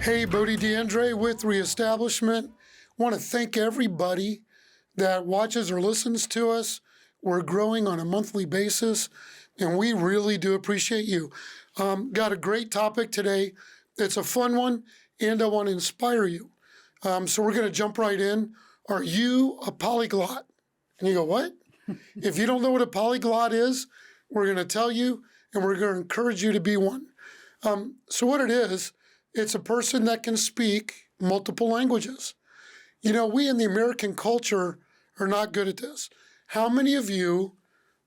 Hey, Bodie D'Andrea with Reestablishment. Want to thank everybody that watches or listens to us. We're growing on a monthly basis, and we really do appreciate you. Got a great topic today. It's a fun one, and I want to inspire you. So we're going to jump right in. Are you a polyglot? And you go, what? If you don't know what a polyglot is, we're going to tell you, and we're going to encourage you to be one. So what it is, it's a person that can speak multiple languages. You know, we in the American culture are not good at this. How many of you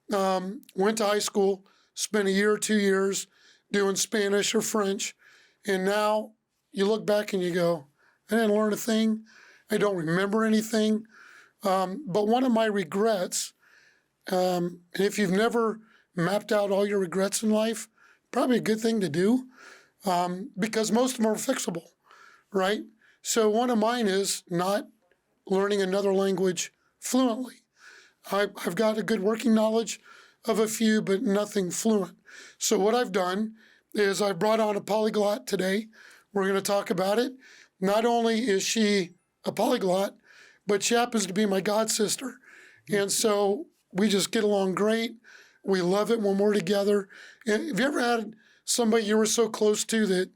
went to high school, spent a year or 2 years doing Spanish or French, and now you look back and you go, I didn't learn a thing. I don't remember anything. But one of my regrets, and if you've never mapped out all your regrets in life, probably a good thing to do, because most of them are fixable, right? So one of mine is not learning another language fluently. I've got a good working knowledge of a few, but nothing fluent. So what I've done is I brought on a polyglot today. We're going to talk about it. Not only is she a polyglot, but she happens to be my god sister. And so we just get along great. We love it when we're together. And have you ever had somebody you were so close to that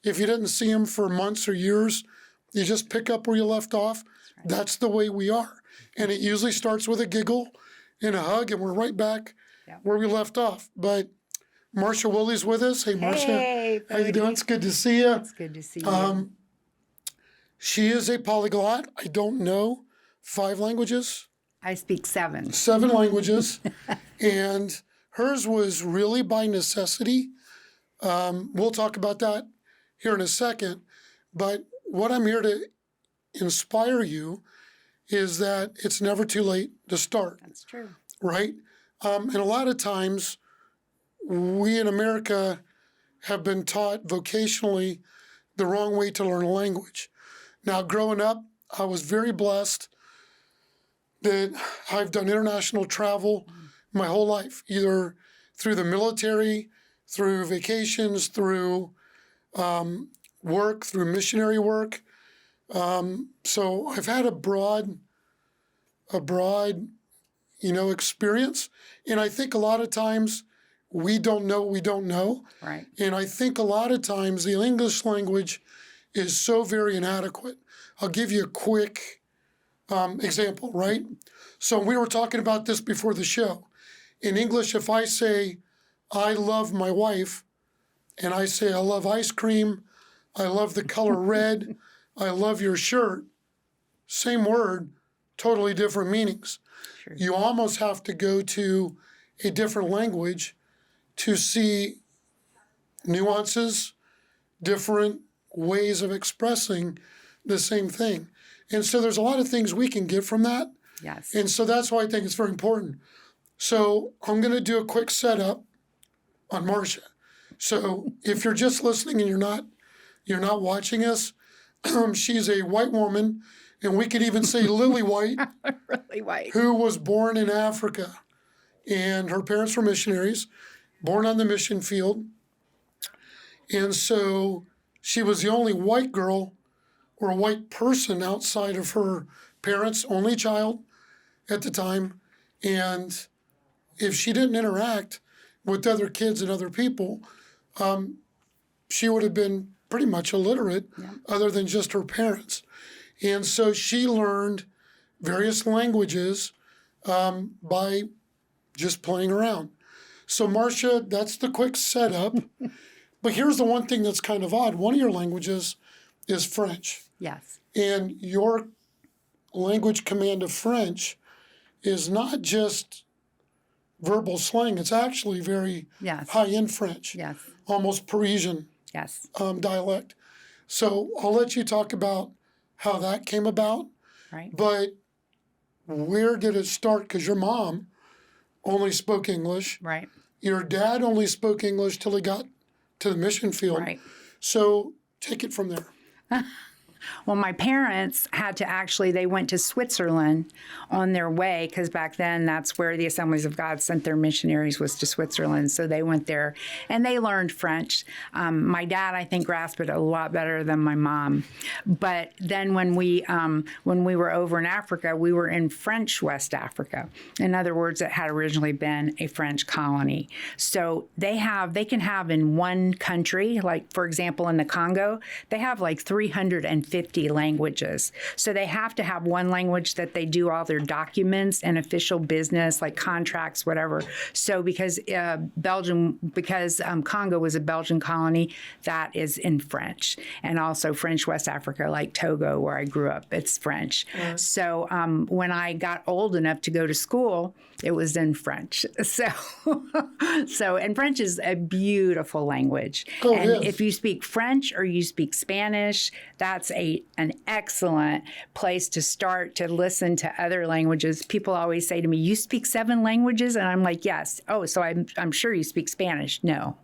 if you didn't see them for months or years, you just pick up where you left off? Right. That's the way we are. And it usually starts with a giggle and a hug, and we're right back where we left off. But Marcia Woolley's with us. Hey, Marcia. Hey, how you doing? It's good to see you. It's good to see you. She is a polyglot. I don't know 5 languages. I speak 7. 7 languages. And hers was really by necessity. We'll talk about that here in a second. But what I'm here to inspire you is that it's never too late to start. That's true. Right? And a lot of times, we in America have been taught vocationally the wrong way to learn a language. Now, growing up, I was very blessed that I've done international travel my whole life, either through the military, through vacations, through work, through missionary work. So I've had a broad, experience. And I think a lot of times we don't know what we don't know. Right. And I think a lot of times the English language is so very inadequate. I'll give you a quick example, right? So we were talking about this before the show. In English, if I say, I love my wife, and I say, I love ice cream, I love the color red, I love your shirt, same word, totally different meanings. Sure. You almost have to go to a different language to see nuances, different ways of expressing the same thing. And so there's a lot of things we can get from that. Yes. And so that's why I think it's very important. So I'm going to do a quick setup on Marcia. So if you're just listening and you're not watching us, she's a white woman, and we could even say lily white, Really white, who was born in Africa. And her parents were missionaries, born on the mission field. And so she was the only white girl or a white person outside of her parents, only child at the time. And if she didn't interact with other kids and other people, she would have been pretty much illiterate, other than just her parents. And so she learned various languages by just playing around. So Marcia, that's the quick setup. But here's the one thing that's kind of odd. One of your languages is French. Yes. And your language command of French is not just verbal slang. It's actually very high-end French. Yes. Almost Parisian dialect. So I'll let you talk about how that came about. Right. But where did it start? Because your mom only spoke English. Right. Your dad only spoke English till he got to the mission field. Right. So take it from there. Well, my parents had to actually, they went to Switzerland on their way because back then that's where the Assemblies of God sent their missionaries, was to Switzerland. So they went there and they learned French. My dad, I think, grasped it a lot better than my mom. But then when we were over in Africa, we were in French West Africa. In other words, it had originally been a French colony. So they can have in one country, like for example in the Congo, they have like 350 languages. So they have to have one language that they do all their documents and official business, like contracts, whatever. So because Congo was a Belgian colony, that is in French. And also French West Africa, like Togo, where I grew up, it's French. Mm. So when I got old enough to go to school, it was in French. And French is a beautiful language. Oh, and yes. If you speak French or you speak Spanish, that's an excellent place to start to listen to other languages. People always say to me, "You speak 7 languages?" And I'm like, "Yes." "Oh, so I'm sure you speak Spanish." No.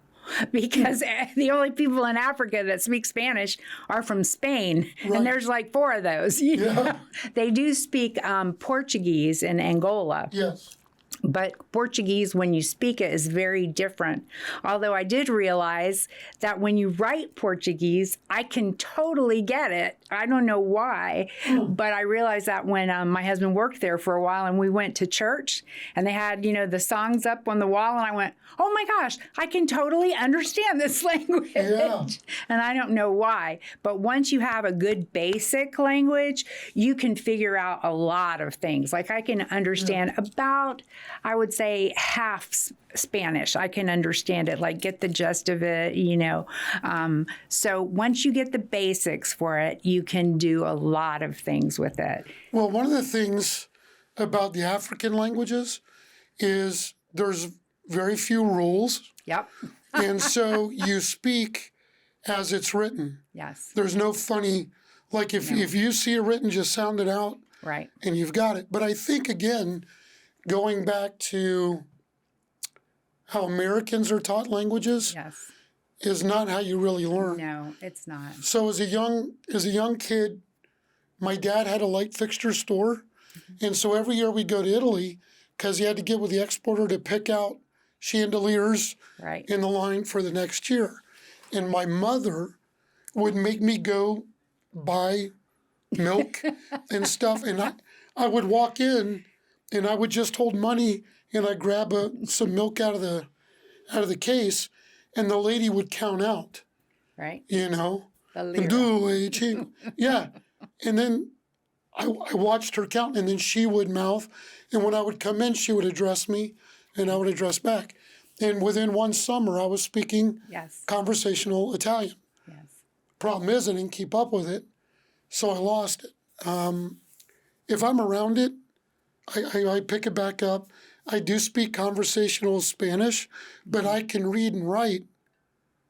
Because the only people in Africa that speak Spanish are from Spain, right. And there's like 4 of those. You know? They do speak Portuguese in Angola. Yes. But Portuguese, when you speak it, is very different. Although I did realize that when you write Portuguese, I can totally get it. I don't know why, but I realized that when my husband worked there for a while and we went to church and they had, the songs up on the wall and I went, "Oh my gosh, I can totally understand this language." Yeah. And I don't know why. But once you have a good basic language, you can figure out a lot of things. Like I can understand about, I would say, half Spanish. I can understand it, like get the gist of it, So once you get the basics for it, you can do a lot of things with it. Well, one of the things about the African languages is there's very few rules. Yep. And so you speak as it's written. Yes. There's no funny, like if you see it written, just sound it out. Right. And you've got it. But I think, again, going back to how Americans are taught languages, yes, is not how you really learn. No, it's not. So as a young kid, my dad had a light fixture store. Mm-hmm. And so every year we'd go to Italy because he had to get with the exporter to pick out chandeliers right. in the line for the next year. And my mother would make me go buy milk and stuff. And I would walk in and I would just hold money and I'd grab some milk out of the case and the lady would count out. Right. The lira. Yeah. And then I watched her count and then she would mouth. And when I would come in, she would address me and I would address back. And within one summer, I was speaking yes. conversational Italian. Yes. Problem is, I didn't keep up with it, so I lost it. If I'm around it, I pick it back up. I do speak conversational Spanish, but I can read and write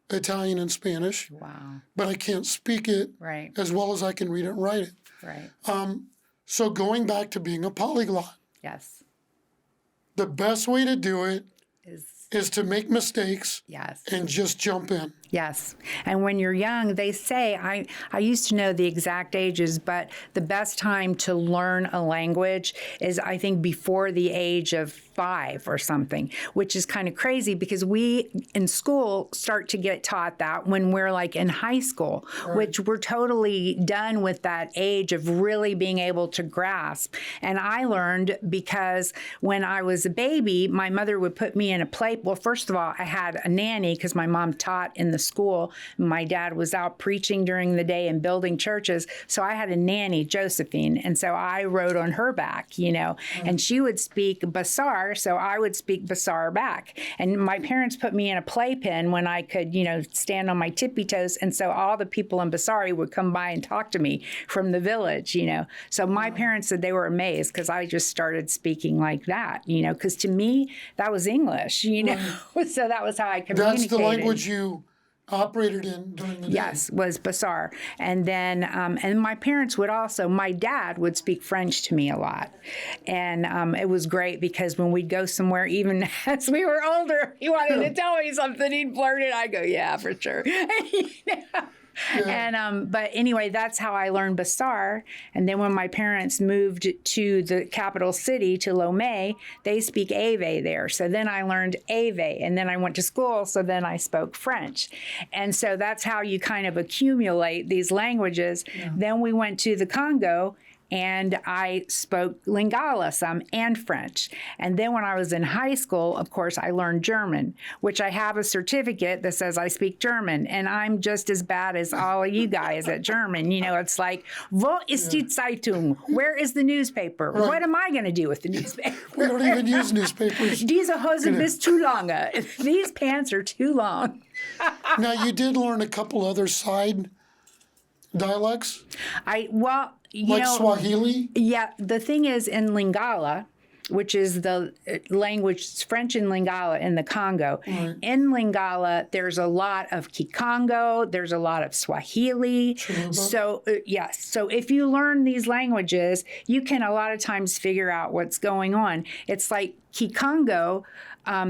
Italian and Spanish. Wow. But I can't speak it right. as well as I can read it and write it. Right. So going back to being a polyglot. Yes. The best way to do it is to make mistakes yes. and just jump in. Yes. And when you're young, they say, I used to know the exact ages, but the best time to learn a language is, I think, before the age of 5 or something, which is kind of crazy because we in school start to get taught that when we're like in high school, right. which we're totally done with that age of really being able to grasp. And I learned because when I was a baby, my mother would put me in a play. Well, first of all, I had a nanny because my mom taught in the school. My dad was out preaching during the day and building churches. So I had a nanny, Josephine. And so I rode on her back, and she would speak Basar. So I would speak Basar back. And my parents put me in a playpen when I could, stand on my tippy toes. And so all the people in Basari would come by and talk to me from the village, So my parents said they were amazed because I just started speaking like that, because to me, that was English, So that was how I communicated. That's the language you operated in during the day. Yes, was Basar. And then, and my parents would also, my dad would speak French to me a lot. And it was great because when we'd go somewhere, even as we were older, he wanted to tell me something, he'd flirt it. I'd go, yeah, for sure. And but anyway, that's how I learned Basar. And then when my parents moved to the capital city, to Lomé, they speak Ave there. So then I learned Ave, and then I went to school, so then I spoke French. And so that's how you kind of accumulate these languages. Yeah. Then we went to the Congo, and I spoke Lingala some and French. And then when I was in high school, of course, I learned German, which I have a certificate that says I speak German. And I'm just as bad as all of you guys at German. You know, it's like, wo ist die Zeitung? Where is the newspaper? Right. What am I going to do with the newspaper? We don't even use newspapers. Diese Hose bist zu lange. These pants are too long. Now, you did learn a couple other side dialects? You know, Swahili? Yeah, the thing is in Lingala, which is the language, French in Lingala in the Congo. Right. In Lingala, there's a lot of Kikongo, there's a lot of Swahili. Chiluba. So, yes. So if you learn these languages, you can a lot of times figure out what's going on. It's like Kikongo.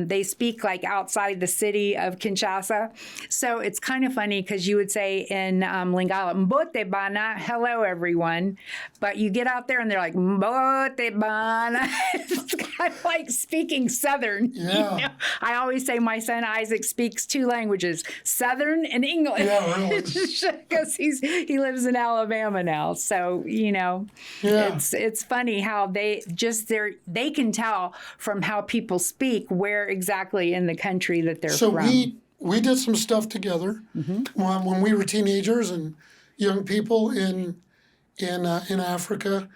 They speak like outside the city of Kinshasa. So it's kind of funny because you would say in Lingala, Mbote bana, hello everyone. But you get out there and they're like, Mbote bana. It's kind of like speaking Southern. Yeah. You know? I always say my son Isaac speaks two languages, Southern and English. Yeah, really. Because he lives in Alabama now. So, you know, it's funny how they can tell from how people speak where exactly in the country that they're from. So we did some stuff together when we were teenagers and young people in Africa,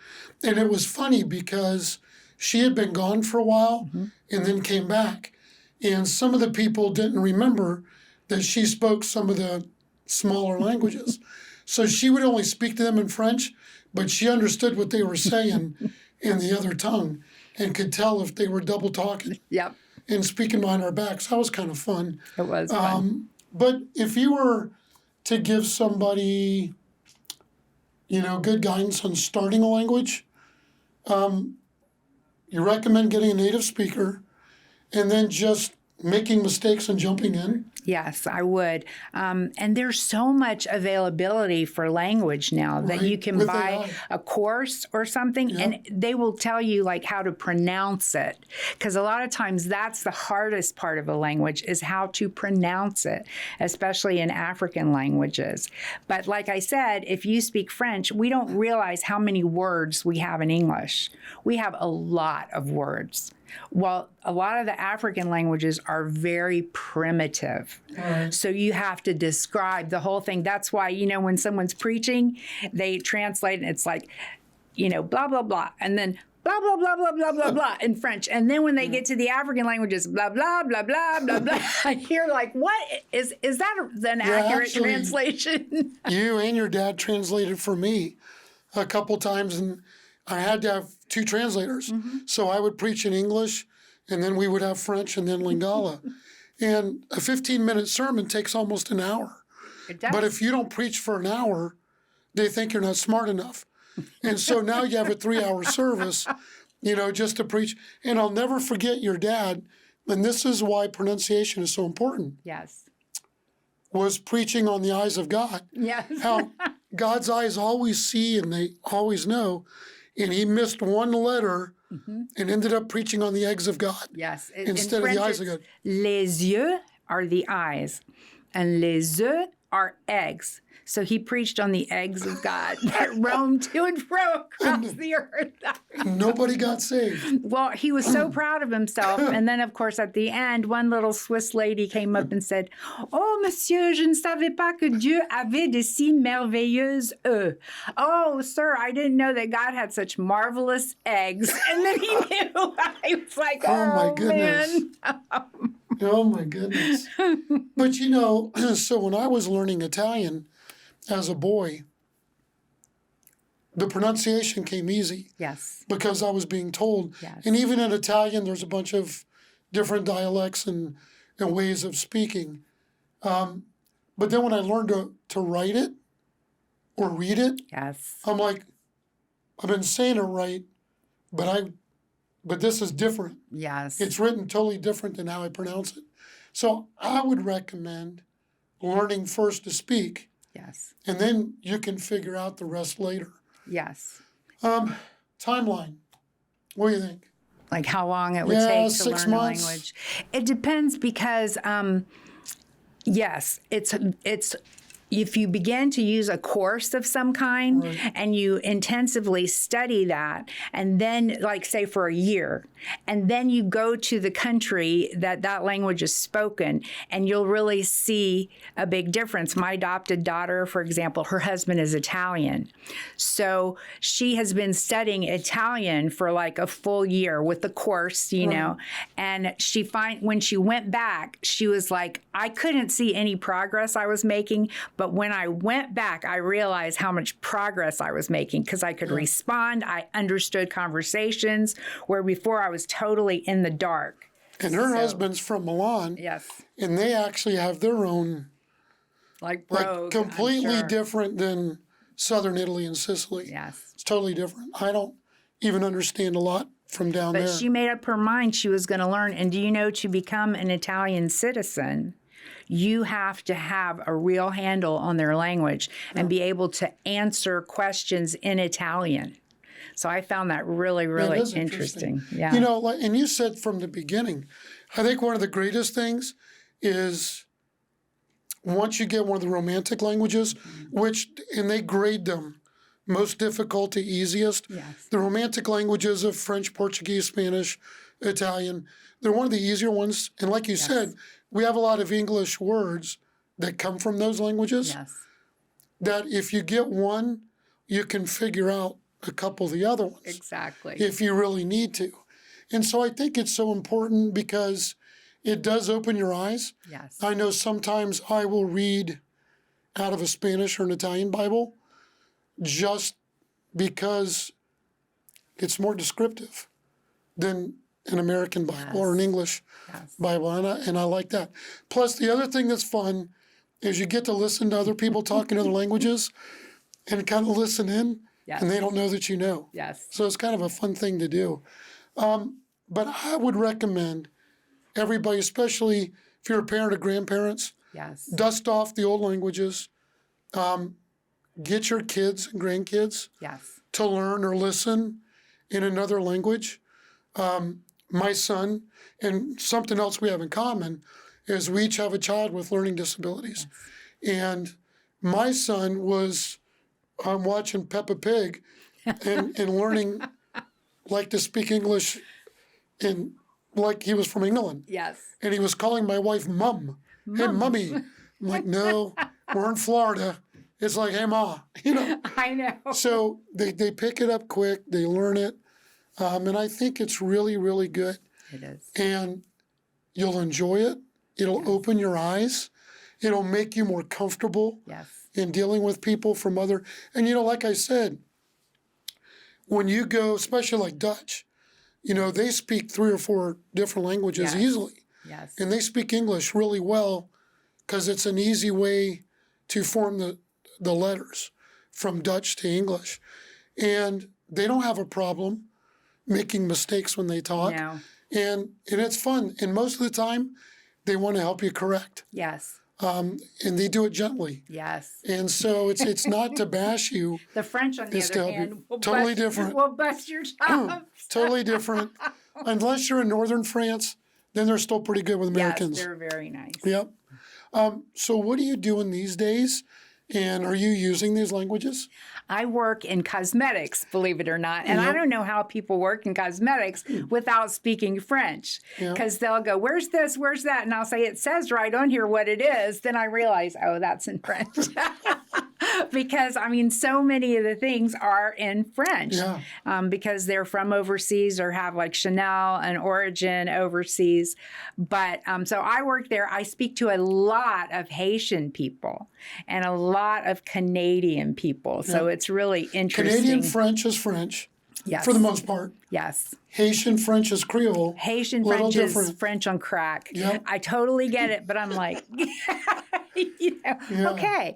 and it was funny because she had been gone for a while and then came back, and some of the people didn't remember that she spoke some of the smaller languages, so she would only speak to them in French, but she understood what they were saying in the other tongue and could tell if they were double talking. Yep. And speaking behind our backs. That was kind of fun. It was fun. But if you were to give somebody, you know, good guidance on starting a language, you recommend getting a native speaker and then just making mistakes and jumping in? Yes, I would. And there's so much availability for language now that you can buy a course or something, and they will tell you like how to pronounce it. Because a lot of times that's the hardest part of a language is how to pronounce it, especially in African languages. But like I said, if you speak French, we don't realize how many words we have in English. We have a lot of words. Well, a lot of the African languages are very primitive. Right. So you have to describe the whole thing. That's why, you know, when someone's preaching, they translate and it's like, you know, blah, blah, blah. And then blah, blah, blah, blah, blah, blah, blah in French. And then when they get to the African languages, blah, blah, blah, blah, blah, blah. You're like, what? Is that an accurate translation? You and your dad translated for me a couple times, and I had to have two translators. So I would preach in English, and then we would have French and then Lingala. And a 15-minute sermon takes almost an hour. It does. But if you don't preach for an hour, they think you're not smart enough. And so now you have a 3-hour service, you know, just to preach. And I'll never forget your dad, and this is why pronunciation is so important. Yes. Was preaching on the eyes of God. Yes. How God's eyes always see and they always know. And he missed one letter and ended up preaching on the eggs of God. Yes. Instead of the eyes of God. Les yeux are the eyes, and les œufs are eggs. So he preached on the eggs of God that roamed to and fro across the earth. Nobody got saved. Well, he was so proud of himself. And then, of course, at the end, one little Swiss lady came up and said, "Oh, monsieur, je ne savais pas que Dieu avait de si merveilleuses œufs." Oh, sir, I didn't know that God had such marvelous eggs. And then he knew. I was like, oh my goodness. Man. Oh, my goodness. But, you know, so when I was learning Italian, as a boy, the pronunciation came easy. Yes. Because I was being told. Yes. And even in Italian, there's a bunch of different dialects and ways of speaking. But then when I learned to write it or read it, yes, I'm like, I've been saying it right, but this is different. Yes. It's written totally different than how I pronounce it. So I would recommend learning first to speak Yes. And then you can figure out the rest later. Yes. Timeline. What do you think? Like how long it would take to 6 learn a months. language. It depends because, yes, it's if you begin to use a course of some kind and you intensively study that, and then, like, say, for a year, and then you go to the country that language is spoken, and you'll really see a big difference. My adopted daughter, for example, her husband is Italian. So she has been studying Italian for like a full year with the course, you know, and when she went back, she was like, I couldn't see any progress I was making, but when I went back, I realized how much progress I was making because I could respond. I understood conversations where before I was totally in the dark. And her husband's from Milan. Yes. And they actually have their own, like brogue, completely different than Southern Italy and Sicily. Yes. It's totally different. I don't even understand a lot from down there. But she made up her mind she was going to learn. And do you know, to become an Italian citizen, you have to have a real handle on their language and be able to answer questions in Italian. So I found that really, really interesting. Yeah. You know, and you said from the beginning, I think one of the greatest things is once you get one of the romantic languages, and they grade them most difficult to easiest. Yes. The romantic languages of French, Portuguese, Spanish, Italian, they're one of the easier ones. And like you said, we have a lot of English words that come from those languages that if you get one, you can figure out a couple of the other ones. Exactly. If you really need to. And so I think it's so important because it does open your eyes. Yes. I know sometimes I will read out of a Spanish or an Italian Bible just because it's more descriptive than an American Bible or an English Bible, and I like that. Plus, the other thing that's fun is you get to listen to other people talking other languages and kind of listen in, and they don't know that you know. Yes. So it's kind of a fun thing to do. But I would recommend everybody, especially if you're a parent or grandparents, dust off the old languages. Get your kids and grandkids to learn or listen in another language. My son, and something else we have in common, is we each have a child with learning disabilities. And my son was watching Peppa Pig and learning like to speak English like he was from England. Yes. And he was calling my wife Mum. Hey, Mummy. I'm like, no, we're in Florida. It's like, hey, Ma. You know. I know. So they pick it up quick. They learn it. And I think it's really, really good. It is. And you'll enjoy it. It'll open your eyes. It'll make you more comfortable in dealing with people from other. And, you know, like I said, when you go, especially like Dutch, you know, they speak 3 or 4 different languages easily. Yes. And they speak English really well because it's an easy way to form the letters from Dutch to English. And they don't have a problem making mistakes when they talk. No. And it's fun. And most of the time, they want to help you correct. Yes. And they do it gently. Yes. And so it's not to bash you. The French, on the It's to other help hand, you. Totally different. will bust your chops. Totally different. Unless you're in northern France, then they're still pretty good with Americans. Yes, they're very nice. Yep. So what are you doing these days? And are you using these languages? I work in cosmetics, believe it or not. And I don't know how people work in cosmetics without speaking French. Because they'll go, where's this? Where's that? And I'll say, it says right on here what it is. Then I realize, oh, that's in French. Because, I mean, so many of the things are in French. Because they're from overseas or have like Chanel and origin overseas. But so I work there. I speak to a lot of Haitian people and a lot of Canadian people. So it's really interesting. Canadian French is French, for the most part. Yes. Haitian French is Creole. Haitian French is French on crack. Yep. I totally get it, but I'm like, okay.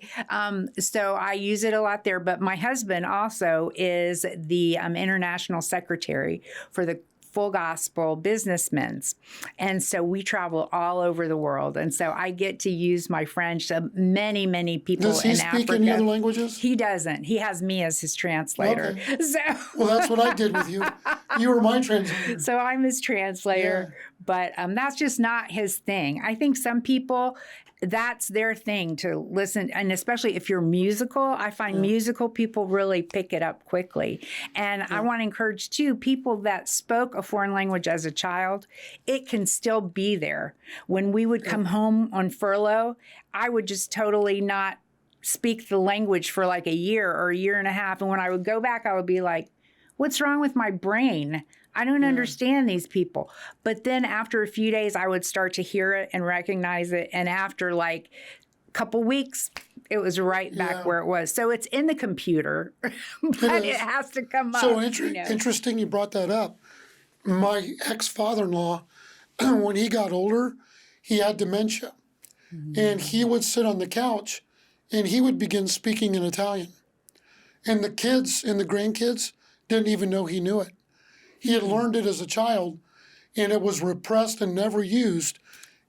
So I use it a lot there. But my husband also is the international secretary for the full gospel businessmen. And so we travel all over the world. And so I get to use my French to many, many people in Africa. Does he speak any other languages? He doesn't. He has me as his translator. Okay. So well, that's what I did with you. You were my translator. So I'm his translator. Yeah. But that's just not his thing. I think some people, that's their thing to listen. And especially if you're musical, I find musical people really pick it up quickly. And I want to encourage, too, people that spoke a foreign language as a child, it can still be there. When we would come home on furlough, I would just totally not speak the language for like a year or a year and a half. And when I would go back, I would be like, what's wrong with my brain? I don't understand these people. But then after a few days, I would start to hear it and recognize it. And after like a couple weeks, it was right back where it was. So it's in the computer, but it has to come up. So interesting you brought that up. My ex-father-in-law, when he got older, he had dementia. Mm-hmm. And he would sit on the couch and he would begin speaking in Italian. And the kids and the grandkids didn't even know he knew it. He had learned it as a child, and it was repressed and never used.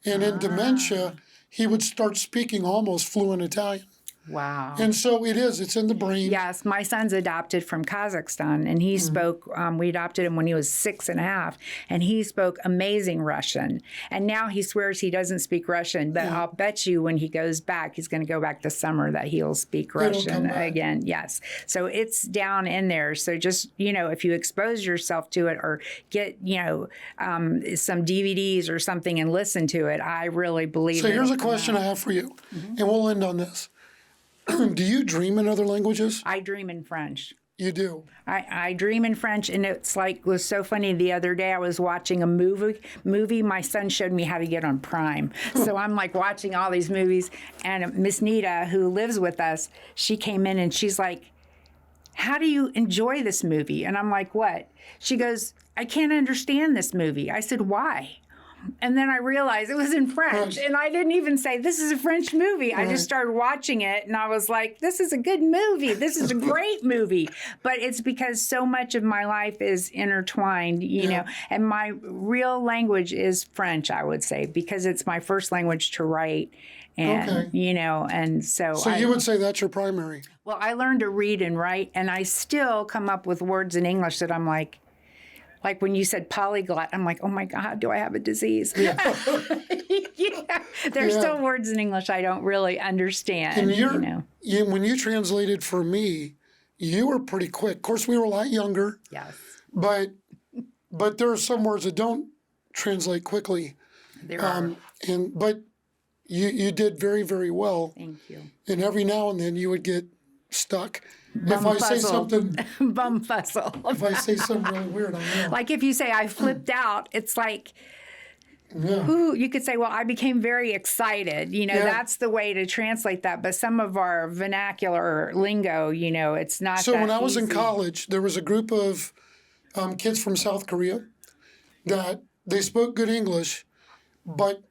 And in dementia, he would start speaking almost fluent Italian. Wow. And so it's in the brain. Yes, my son's adopted from Kazakhstan, and he spoke, we adopted him when he was 6.5, and he spoke amazing Russian. And now he swears he doesn't speak Russian, but I'll bet you when he goes back, he's going to go back this summer that he'll speak Russian again. Yes. So it's down in there. So just, if you expose yourself to it or get, some DVDs or something and listen to it, I really believe So here's a question I have for you, and we'll end on this. Do you dream in other languages? I dream in French. You do? I dream in French, and it was so funny. The other day I was watching a movie. My son showed me how to get on Prime. So I'm like watching all these movies, and Miss Nita, who lives with us, she came in and she's like, how do you enjoy this movie? And I'm like, what? She goes, I can't understand this movie. I said, why? And then I realized it was in French, and I didn't even say, this is a French movie. I just started watching it, and I was like, this is a good movie. This is a great movie. But it's because so much of my life is intertwined, you know, and my real language is French, I would say, because it's my first language to write. And, and so you would say that's your primary? Well, I learned to read and write, and I still come up with words in English that I'm like when you said polyglot, I'm like, oh my God, do I have a disease? Yeah. There's still words in English I don't really understand. And when you translated for me, you were pretty quick. Of course, we were a lot younger. Yes. But there are some words that don't translate quickly. There are. But you did very, very well. Thank you. And every now and then you would get stuck. If I say something If I say something really weird, I know. Like if you say I flipped out, it's like, ooh, you could say, well, I became very excited. That's the way to translate that. But some of our vernacular lingo, it's not. So that when I was easy. in college, there was a group of kids from South Korea that they spoke good English, but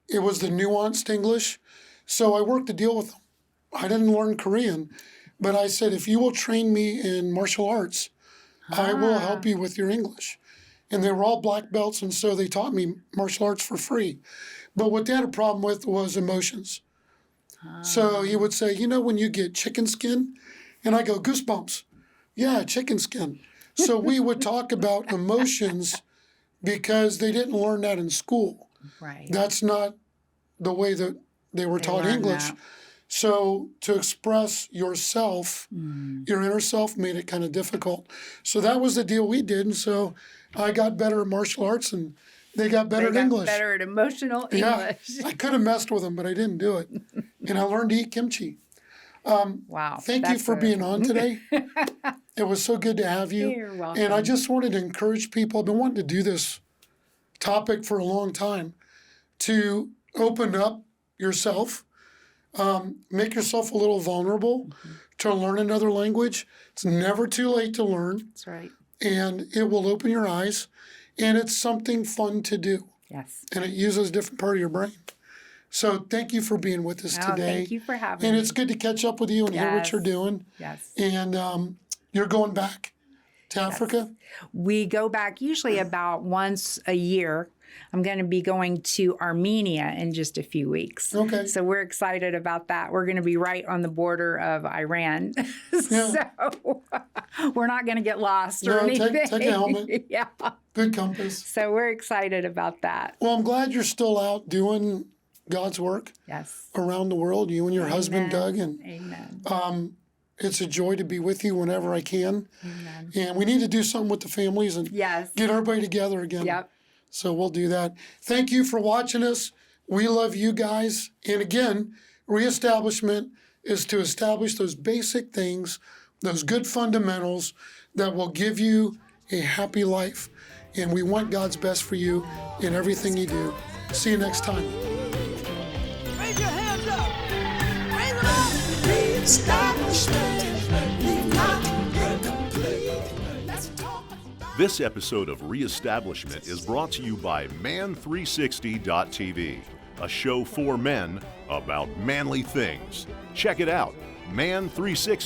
it was the nuanced English. So I worked a deal with them. I didn't learn Korean. But I said, if you will train me in martial arts, I will help you with your English. And they were all black belts, and so they taught me martial arts for free. But what they had a problem with was emotions. So he would say, when you get chicken skin? And I go, goosebumps. Yeah, chicken skin. So we would talk about emotions because they didn't learn that in school. Right. That's not the way that they were taught English. That. So to express yourself, your inner self, made it kind of difficult. So that was the deal we did. And so I got better at martial arts, and they got better at English. Better at emotional English. I could have messed with them, but I didn't do it. And I learned to eat kimchi. Wow. Thank you for being on today. It was so good to have you. You're welcome. And I just wanted to encourage people. I've been wanting to do this topic for a long time, to open up yourself. Make yourself a little vulnerable to learn another language. It's never too late to learn. That's right. And it will open your eyes. And it's something fun to do. Yes. And it uses a different part of your brain. So thank you for being with us today. Thank you for having me. And it's good to catch up with you and hear what you're doing. Yes. And you're going back To Africa? We go back usually about once a year. I'm going to be going to Armenia in just a few weeks. Okay. So we're excited about that. We're going to be right on the border of Iran. So we're not going to get lost or anything. Take a helmet. Yeah. Good compass. So we're excited about that. Well, I'm glad you're still out doing God's work around the world, you and your husband, Doug. And Amen. It's a joy to be with you whenever I can. Amen. And we need to do something with the families and get everybody together again. Yep. So we'll do that. Thank you for watching us. We love you guys. And again, reestablishment is to establish those basic things, those good fundamentals that will give you a happy life. And we want God's best for you in everything you do. See you next time. Raise your hands up. Raise them up. Reestablishment. Leave not incomplete. Let's talk. This episode of Reestablishment is brought to you by Man360.tv, a show for men about manly things. Check it out, Man360.